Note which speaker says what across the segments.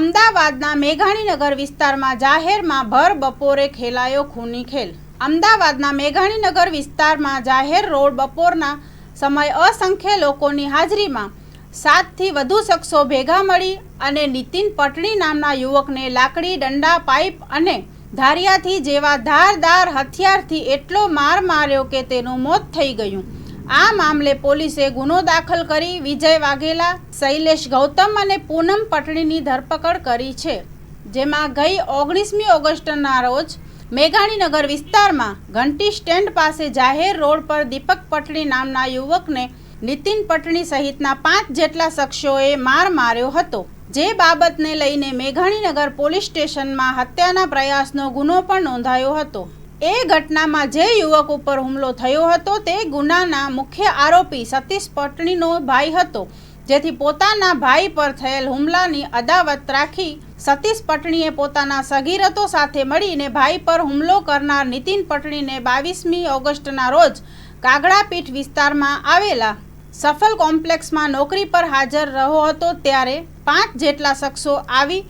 Speaker 1: અમદાવાદના મેઘાણીનગર વિસ્તારમાં જાહેરમાં ભર બપોરે ખેલાયો ખૂની ખેલ। અમદાવાદના મેઘાણીનગર વિસ્તારમાં જાહેર રોડ બપોરના સમય અસંખ્ય લોકોની હાજરીમાં 7થી વધુ શખ્સો ભેગા મળી અને નીતિન પટણી નામના યુવકને લાકડી, દંડા, પાઇપ અને ધારિયાથી જેવા ધારદાર હથિયારથી એટલો માર માર્યો કે તેનું મોત થઈ ગયું। આ મામલે પોલીસે ગુનો દાખલ કરી વિજય વાઘેલા, શૈલેષ ગૌતમ અને પૂનમ પટણીની ધરપકડ કરી છે, જેમાં ગઈ 19મી ઓગસ્ટના રોજ મેઘાણીનગર વિસ્તારમાં ઘંટી સ્ટેન્ડ પાસે જાહેર રોડ પર દીપક પટણી નામના યુવકને નીતિન પટણી સહિતના 5 જેટલા શખ્સોએ માર માર્યો હતો, જે બાબતને લઈને મેઘાણીનગર પોલીસ સ્ટેશનમાં હત્યાના પ્રયાસનો ગુનો પણ નોંધાયો હતો। એ ઘટનામાં જે યુવક ઉપર હુમલો થયો હતો તે ગુનાના મુખ્ય આરોપી સતીશ પટણીનો ભાઈ હતો, જેથી પોતાના ભાઈ પર થયેલ હુમલાની અદાવત રાખી સતીશ પટણીએ પોતાના સગીરતો સાથે મળીને ભાઈ પર હુમલો કરનાર નીતિન પટણીને 22મી ઓગસ્ટના રોજ કાગડાપીઠ વિસ્તારમાં આવેલા સફલ કોમ્પ્લેક્સમાં નોકરી પર હાજર રહ્યો હતો, ત્યારે 5 જેટલા શખ્સો આવી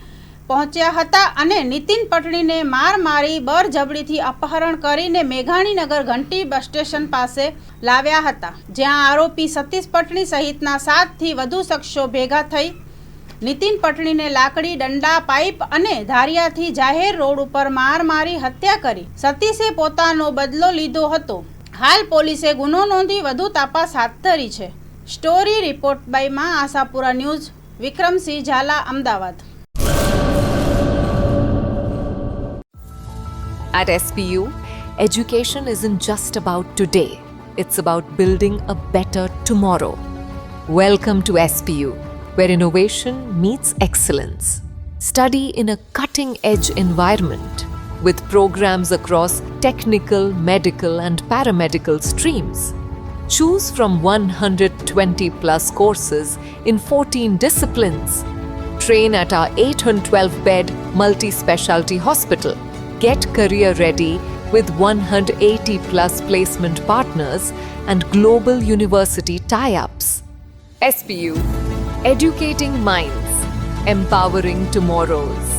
Speaker 1: પહોંચ્યા હતા અને નીતિન પટણીને માર મારી બળજબરીથી અપહરણ કરીને મેઘાણીનગર ઘંટી બસ સ્ટેશન પાસે લાવ્યા હતા, જ્યાં આરોપી સતીશ પટણી સહિતના 7થી વધુ શખ્સો ભેગા થઈ નીતિન પટણીને લાકડી, દંડા, પાઇપ અને ધારિયાથી જાહેર રોડ ઉપર માર મારી હત્યા કરી સતીશે પોતાનો બદલો લીધો હતો। હાલ પોલીસે ગુનો નોંધી વધુ તપાસ હાથ ધરી છે। Story report by Maa Ashapura news, Vikramsinh Jhala, Ahmedabad.
Speaker 2: At SPU, education isn't just about today, it's about building a better tomorrow. Welcome to SPU, where innovation meets excellence. Study in a cutting-edge environment with programs across technical, medical and paramedical streams. Choose from 120 plus courses in 14 disciplines. Train at our 812-bed multi-specialty hospital. Get career ready with 180 plus placement partners and global university tie-ups. SPU, educating minds, empowering tomorrows.